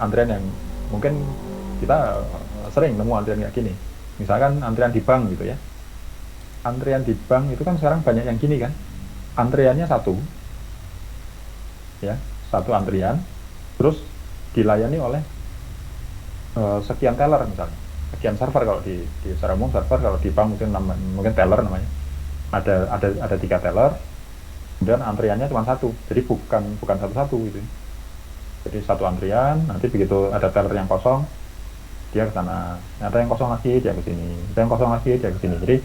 Antrian yang mungkin kita sering nemu antrian kayak gini. Misalkan antrian di bank gitu ya. Antrian di bank itu kan sekarang banyak yang gini kan. Antriannya satu, ya, satu antrian, terus dilayani oleh sekian teller misalnya, sekian server kalau di secara umum server, kalau di bank mungkin teller namanya. Ada 3 teller, kemudian antriannya cuma satu, jadi bukan satu-satu gitu. Jadi satu antrian, nanti begitu ada teller yang kosong, dia ke sana, ada yang kosong lagi dia ke sini, ada yang kosong lagi dia ke sini. Jadi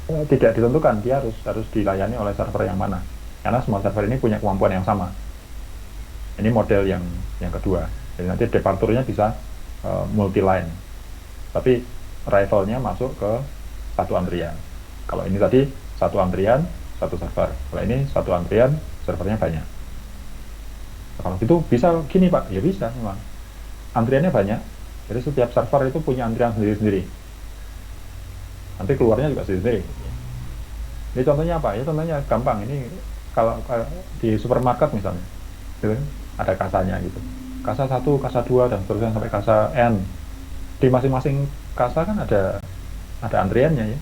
tidak ditentukan dia harus dilayani oleh server yang mana, karena semua server ini punya kemampuan yang sama. Ini model yang kedua. Jadi nanti departurnya bisa multi line, tapi rivalnya masuk ke satu antrian. Kalau ini tadi satu antrian satu server, kalau ini satu antrian servernya banyak. Kalau gitu bisa gini Pak, ya bisa memang. Antriannya banyak, jadi setiap server itu punya antrian sendiri-sendiri. Nanti keluarnya juga sendiri-sendiri. Ini contohnya apa? Ya contohnya gampang. Ini kalau di supermarket misalnya, gitu, ada kasanya gitu. Kasa 1, kasa 2, dan seterusnya sampai kasa N. Di masing-masing kasa kan ada antriannya ya.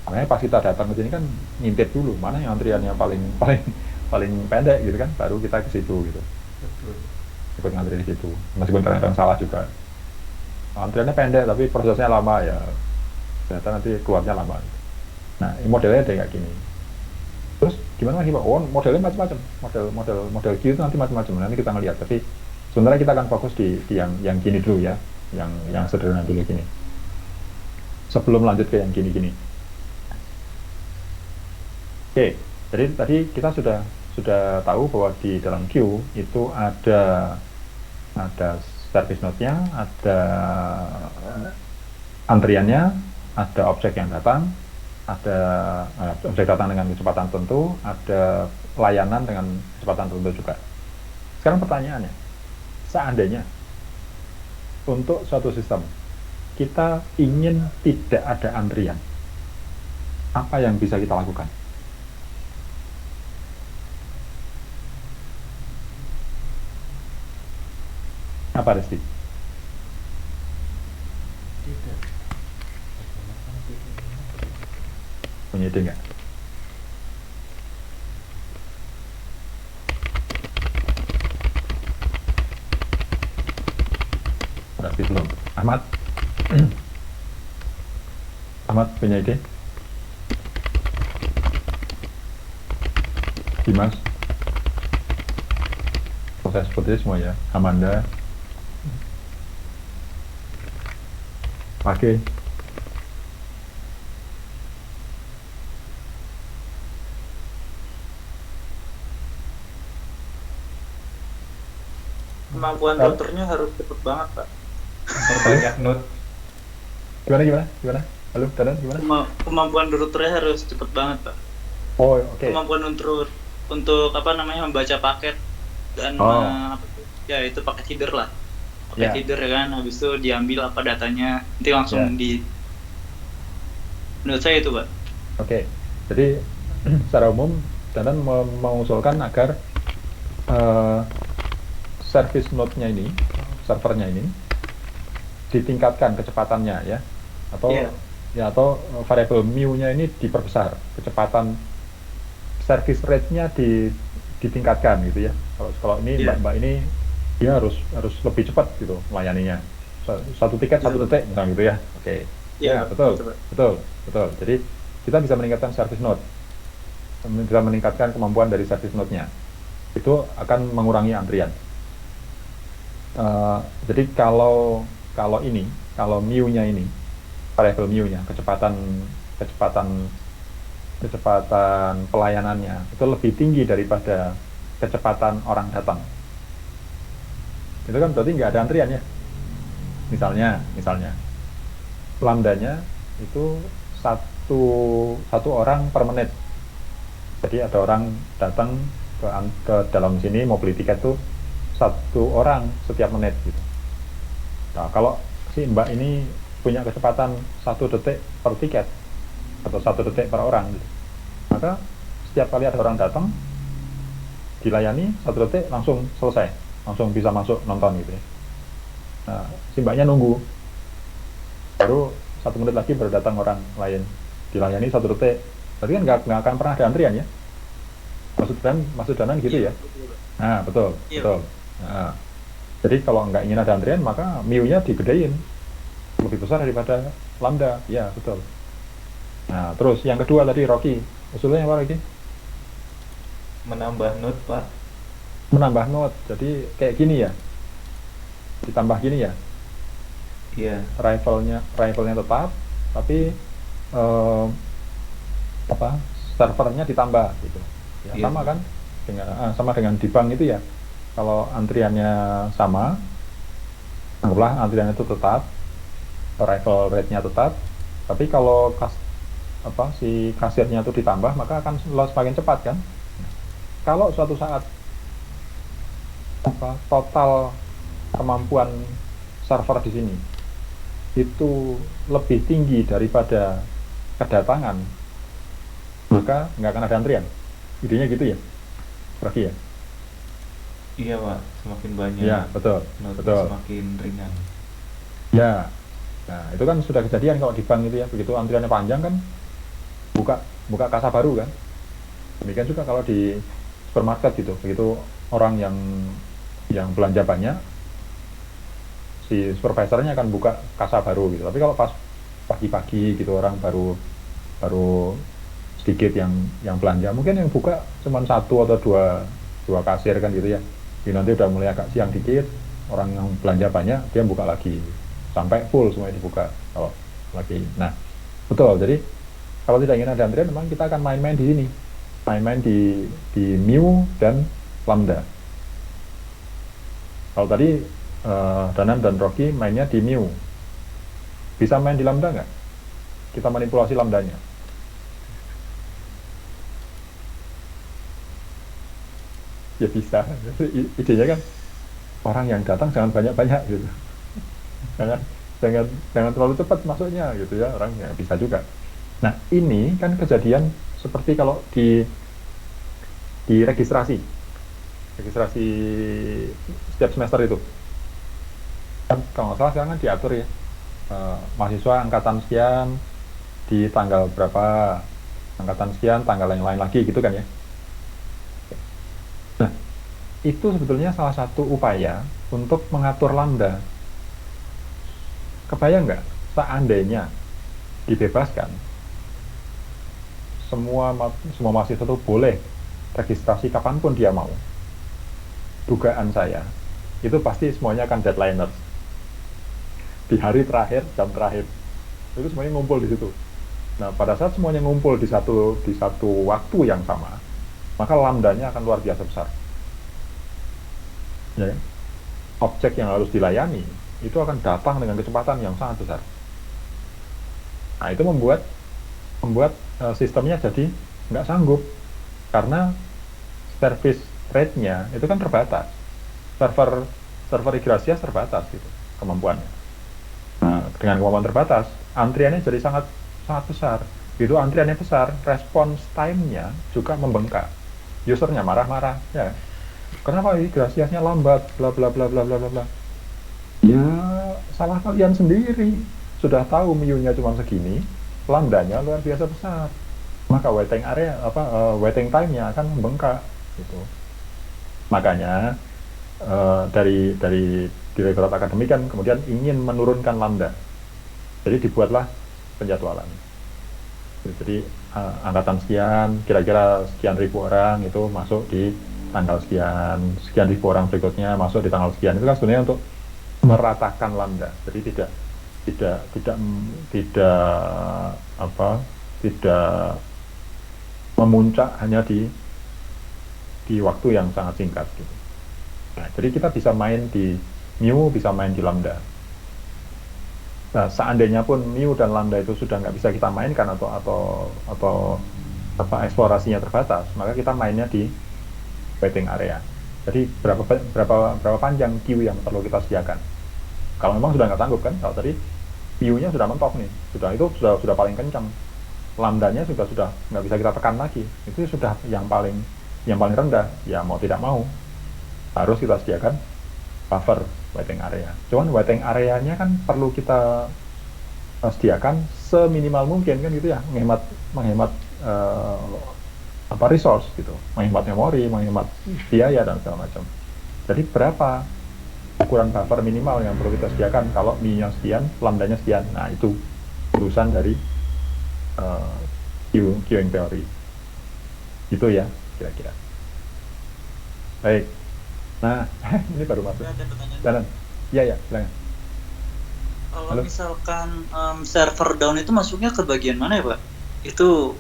Makanya pas kita datang ke sini kan ngintip dulu mana yang antriannya paling paling paling pendek gitu kan, baru kita ke situ gitu. Betul. Ikut ngantri di situ. Meskipun kadang-kadang salah juga. Antriannya pendek tapi prosesnya lama ya. Ternyata nanti keluarnya lama. Nah, ini modelnya ada kayak gini. Terus gimana lagi Pak? Oh, modelnya macam-macam. Model Q itu nanti macam-macam. Nanti kita ngelihat. Tapi sebenarnya kita akan fokus di yang gini dulu ya. Yang sederhana dulu gini. Sebelum lanjut ke yang gini-gini. Oke, jadi tadi kita sudah tahu bahwa di dalam queue itu ada service node-nya, ada antriannya, ada objek yang datang, ada objek datang dengan kecepatan tertentu, ada layanan dengan kecepatan tertentu juga. Sekarang pertanyaannya, seandainya untuk suatu sistem kita ingin tidak ada antrian, apa yang bisa kita lakukan? Apa Resti? Tidak. Punya ide nggak? Berarti belum. Ahmad? Ahmad punya ide? Dimas? Proses seperti itu semua ya. Amanda? Oke. Kemampuan Halo? routernya harus cepet banget, Pak. Memperbanyak node. Gimana? Halo, Dadan, gimana? Kemampuan routernya harus cepet banget, Pak. Oh, oke. Kemampuan untuk apa namanya membaca paket dan Oh, ya itu paket header lah. ya, Paket header ya kan, habis itu diambil apa datanya, nanti langsung ya, menurut saya itu, Pak. oke. Jadi, secara umum, Dadan mengusulkan agar eh, service node-nya ini, servernya ini, ditingkatkan kecepatannya ya, Iya, atau variabel mu-nya ini diperbesar, kecepatan service rate-nya ditingkatkan gitu ya. Kalau kalau ini iya, mbak ini dia harus lebih cepat gitu melayaninya. Satu tiket gitu, satu Pak. detik misalnya gitu ya. Oke. Iya, Ya, betul, gitu, Pak. betul, betul. Jadi kita bisa meningkatkan service node, bisa meningkatkan kemampuan dari service node-nya. Itu akan mengurangi antrian. Eh, jadi kalau mu-nya ini, variabel mu-nya, kecepatan kecepatan pelayanannya itu lebih tinggi daripada kecepatan orang datang. Itu kan berarti nggak ada antrian ya. Misalnya lambdanya itu satu satu orang per menit. Jadi ada orang datang ke dalam sini mau beli tiket tuh satu orang setiap menit gitu. Nah, kalau si Mbak ini punya kecepatan 1 detik per tiket atau 1 detik per orang gitu, maka setiap kali ada orang datang dilayani 1 detik langsung selesai, langsung bisa masuk nonton gitu ya. Nah, si mbaknya nunggu, baru 1 menit lagi baru datang orang lain, dilayani 1 detik. Berarti kan nggak akan pernah ada antrian ya. Maksud Danan gitu Iya, ya. betul. Nah, betul, Iya, betul. Nah, jadi kalau nggak ingin ada antrian, maka mu-nya digedein, lebih besar daripada lambda. Ya, betul. Nah, terus yang kedua tadi Rocky, usulnya apa lagi? Menambah node, Pak. Menambah node. Jadi kayak gini ya, ditambah gini ya, Iya. rivalnya tetap, tapi eh, apa servernya ditambah gitu. Ya, Iya, sama Pak. kan sama dengan di bank itu ya. Kalau antriannya sama, anggaplah antriannya itu tetap, arrival rate-nya tetap, tapi kalau si kasirnya itu ditambah, maka akan semakin cepat kan. Kalau suatu saat total kemampuan server di sini itu lebih tinggi daripada kedatangan, maka nggak akan ada antrian. Idenya gitu ya, Rocky ya? Iya, Pak. Semakin banyak Ya, betul, node betul. semakin ringan. Ya, nah itu kan sudah kejadian kalau di bank itu ya, begitu antriannya panjang kan, buka buka kasa baru kan. Demikian juga kalau di supermarket gitu, begitu orang yang belanja banyak, si supervisornya akan buka kasa baru gitu. Tapi kalau pas pagi-pagi gitu orang baru baru sedikit yang belanja, mungkin yang buka cuma 1 atau 2 kasir kan gitu ya. Jadi nanti udah mulai agak siang dikit, orang yang belanja banyak dia buka lagi sampai full semuanya dibuka kalau lagi. Nah, betul. Jadi kalau tidak ingin ada antrian, memang kita akan main-main di sini, main-main di mu dan lambda. Kalau tadi Danan dan Rocky mainnya di mu, bisa main di lambda nggak? Kita manipulasi lambdanya. Ya bisa. Idenya kan orang yang datang jangan banyak-banyak gitu. Jangan jangan jangan terlalu cepat masuknya gitu ya, orang ya bisa juga. Nah, ini kan kejadian seperti kalau di registrasi setiap semester itu. Kan kalau nggak salah sekarang kan diatur ya, mahasiswa angkatan sekian di tanggal berapa, angkatan sekian tanggal yang lain lagi gitu kan ya. Nah, itu sebetulnya salah satu upaya untuk mengatur lambda. Kebayang nggak seandainya dibebaskan, semua mahasiswa itu boleh registrasi kapanpun dia mau. Dugaan saya itu pasti semuanya akan deadliners di hari terakhir, jam terakhir itu semuanya ngumpul di situ. Nah, pada saat semuanya ngumpul di satu waktu yang sama, maka lambdanya akan luar biasa besar. Ya, objek yang harus dilayani itu akan datang dengan kecepatan yang sangat besar. Nah, itu membuat sistemnya jadi nggak sanggup, karena service rate-nya itu kan terbatas. Server Igrasias terbatas gitu kemampuannya. Nah, dengan kemampuan terbatas, antriannya jadi sangat sangat besar. Itu antriannya besar, response time-nya juga membengkak. Usernya marah-marah, ya. Kenapa Igrasiasnya lambat, bla bla bla bla bla bla bla. Ya, salah kalian sendiri. Sudah tahu mu-nya cuma segini, lambdanya luar biasa besar. Maka waiting time-nya akan membengkak gitu. Makanya dari Direktorat Akademik kan kemudian ingin menurunkan lambda. Jadi dibuatlah penjadwalan. Jadi angkatan sekian, kira-kira sekian ribu orang itu masuk di tanggal sekian ribu orang berikutnya masuk di tanggal sekian. Itu kan sebenarnya untuk meratakan lambda. Jadi tidak memuncak hanya di waktu yang sangat singkat gitu. Nah, jadi kita bisa main di mu, bisa main di lambda. Nah, seandainya pun mu dan lambda itu sudah nggak bisa kita mainkan atau eksplorasinya terbatas, maka kita mainnya di waiting area. Jadi berapa panjang queue yang perlu kita sediakan. Kalau memang sudah nggak sanggup kan, kalau tadi queue-nya sudah mentok nih, itu sudah paling kencang, lambdanya sudah nggak bisa kita tekan lagi, itu sudah yang paling rendah, ya mau tidak mau harus kita sediakan buffer waiting area. Cuman waiting areanya kan perlu kita sediakan seminimal mungkin kan gitu ya, menghemat resource gitu, menghemat memori, menghemat biaya dan segala macam. Jadi berapa ukuran buffer minimal yang perlu kita sediakan kalau mi-nya sekian, lambda-nya sekian. Nah, itu urusan dari queuing theory. Itu ya, kira-kira. Baik. Nah, ini baru masuk. Ada pertanyaan. Jalan. Iya, ya, silakan. Kalau Halo? misalkan server down itu masuknya ke bagian mana ya, Pak? Itu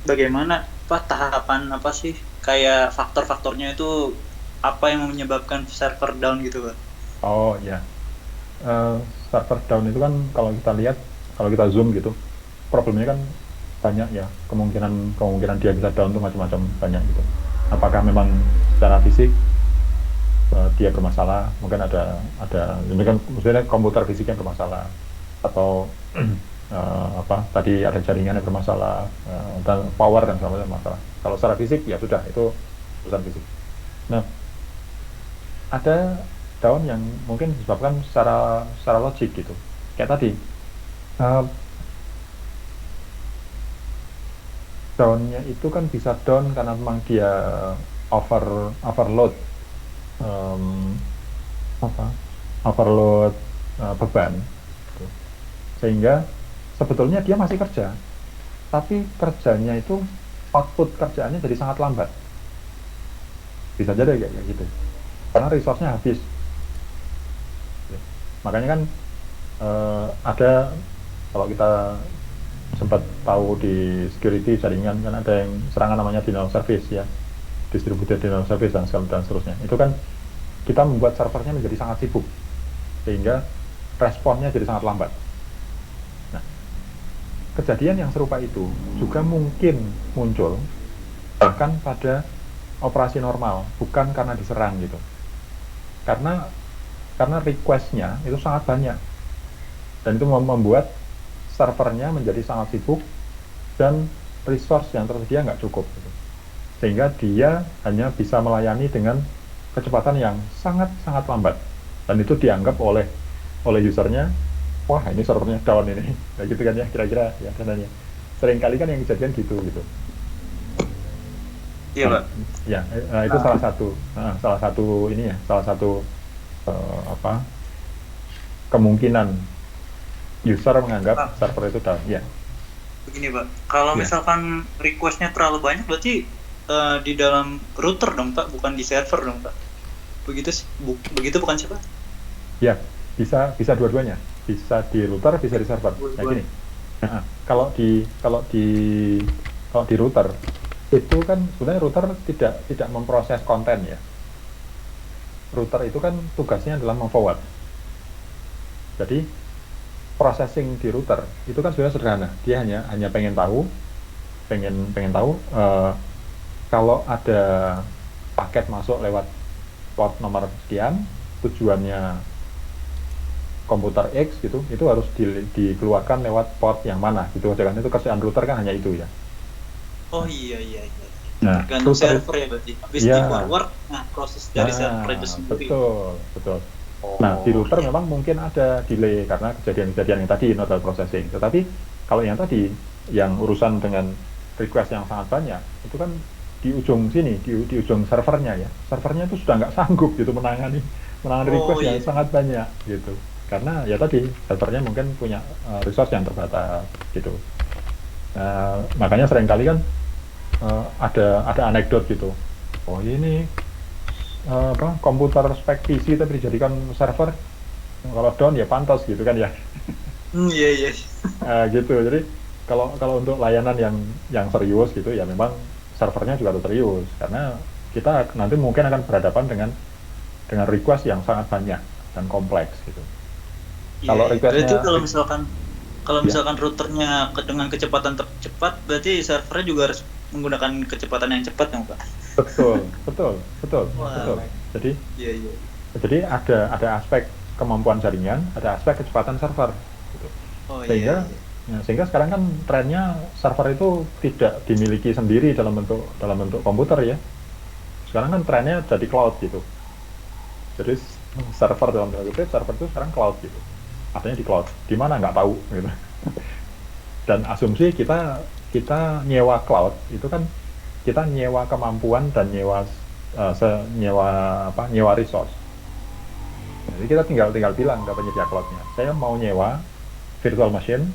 bagaimana, Pak, tahapan apa sih? Kayak faktor-faktornya itu apa yang menyebabkan server down gitu, Pak? Oh, ya. Server down itu kan kalau kita lihat, kalau kita zoom gitu, problemnya kan banyak ya. Kemungkinan dia bisa down itu macam-macam, banyak gitu. Apakah memang secara fisik dia bermasalah, mungkin ada ini kan maksudnya komputer fisiknya bermasalah, atau tadi ada jaringan yang bermasalah, dan power dan segala macam masalah. Kalau secara fisik ya sudah, itu urusan fisik. Nah, ada down yang mungkin disebabkan secara logik gitu, kayak tadi downnya itu kan bisa down karena memang dia overload overload beban gitu. Sehingga sebetulnya dia masih kerja, tapi kerjanya itu output kerjaannya jadi sangat lambat. Bisa jadi kayak gitu karena resource-nya habis. Makanya kan ada, kalau kita sempat tahu di security jaringan kan ada yang serangan namanya denial service ya, distributed denial service dan seterusnya. Itu kan kita membuat servernya menjadi sangat sibuk sehingga responnya jadi sangat lambat. Nah, kejadian yang serupa itu juga mungkin muncul bahkan pada operasi normal, bukan karena diserang gitu. Karena request-nya itu sangat banyak dan itu membuat servernya menjadi sangat sibuk dan resource yang tersedia nggak cukup gitu. Sehingga dia hanya bisa melayani dengan kecepatan yang sangat-sangat lambat, dan itu dianggap oleh usernya, wah ini servernya down ini, kayak gitu kan ya, kira-kira ya dananya. Seringkali kan yang kejadian gitu. Iya, Pak. Ya, itu salah satu ini ya, salah satu kemungkinan user menganggap server itu down. Ya. Begini, Pak, kalau Ya. misalkan request-nya terlalu banyak berarti di dalam router dong, Pak, bukan di server dong, Pak. Begitu bukan sih, Pak? Ya, bisa dua-duanya. Bisa di router, bisa di server. Kayak gini. Nah, kalau di router itu kan sebenarnya router tidak memproses konten ya. Router itu kan tugasnya adalah memforward. Jadi processing di router itu kan sebenarnya sederhana. Dia hanya pengen tahu kalau ada paket masuk lewat port nomor sekian, tujuannya komputer X gitu, itu harus dikeluarkan lewat port yang mana gitu aja kan. Itu kerjaan router kan hanya itu ya. Oh iya. Nah, Tergantung router server ya berarti. Habis Iya. di forward, nah proses dari server itu sendiri. betul. Nah, di router memang mungkin ada delay karena kejadian-kejadian yang tadi, nodal processing. Tetapi kalau yang tadi, yang urusan dengan request yang sangat banyak, itu kan di ujung sini, di ujung servernya ya. Servernya itu sudah nggak sanggup gitu menangani request yang sangat banyak gitu. Karena ya tadi, servernya mungkin punya resource yang terbatas gitu. Makanya seringkali kan ada anekdot gitu. Oh ini komputer spek PC tapi dijadikan server, kalau down ya pantas gitu kan ya. Iya. Gitu. Jadi kalau untuk layanan yang serius gitu ya memang servernya juga harus serius, karena kita nanti mungkin akan berhadapan dengan request yang sangat banyak dan kompleks gitu. Kalau requestnya, kalau misalkan routernya dengan kecepatan tercepat, berarti servernya juga harus menggunakan kecepatan yang cepat ya, Pak? betul. Jadi Iya. Jadi ada aspek kemampuan jaringan, ada aspek kecepatan server gitu. Sehingga sekarang kan trennya server itu tidak dimiliki sendiri dalam bentuk komputer ya. Sekarang kan trennya jadi cloud gitu. Jadi server dalam tanda kutip, server itu sekarang cloud gitu, artinya di cloud, di mana nggak tahu gitu. Dan asumsi kita kita nyewa cloud itu kan kita nyewa kemampuan dan nyewa nyewa apa, nyewa resource. Jadi kita tinggal tinggal bilang ke penyedia cloudnya, saya mau nyewa virtual machine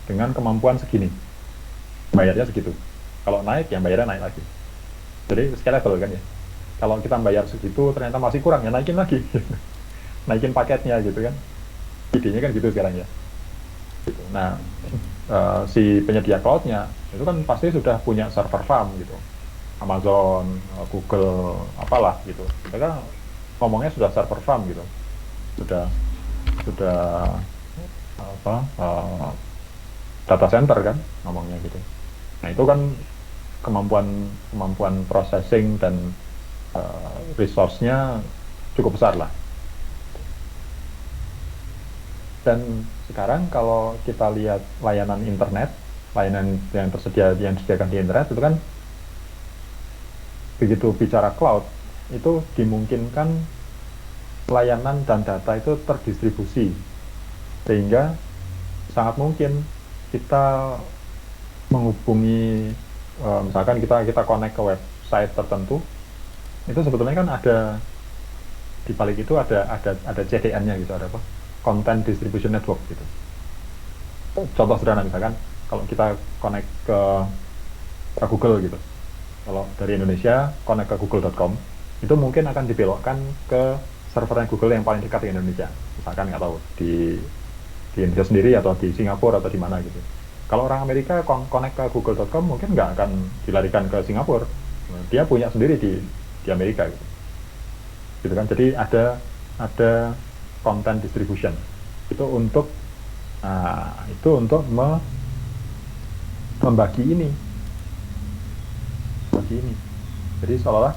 dengan kemampuan segini, bayarnya segitu. Kalau naik ya bayarnya naik lagi. Jadi scalable kan ya. Kalau kita bayar segitu ternyata masih kurang ya naikin lagi, naikin paketnya gitu kan. Idenya kan gitu sekarang ya. Gitu. Nah, si penyedia cloudnya itu kan pasti sudah punya server farm gitu, Amazon, Google, apalah gitu. Mereka ngomongnya sudah server farm gitu, sudah apa, data center kan ngomongnya gitu. Nah itu kan kemampuan kemampuan processing dan resource-nya cukup besar lah. Dan sekarang kalau kita lihat layanan internet, layanan yang disediakan di internet itu kan, begitu bicara cloud, itu dimungkinkan layanan dan data itu terdistribusi, sehingga sangat mungkin kita menghubungi, misalkan kita connect ke website tertentu, itu sebetulnya kan ada di balik itu ada CDN-nya gitu, ada apa? Content Distribution Network gitu. Contoh sederhana misalkan kalau kita connect ke Google gitu. Kalau dari Indonesia connect ke google.com, itu mungkin akan dibelokkan ke servernya Google yang paling dekat di Indonesia. Misalkan nggak tahu di Indonesia sendiri atau di Singapura atau di mana gitu. Kalau orang Amerika connect ke google.com mungkin nggak akan dilarikan ke Singapura. Dia punya sendiri di Amerika gitu. Gitu kan. Jadi ada content distribution. Itu untuk membagi ini. Jadi seolah-olah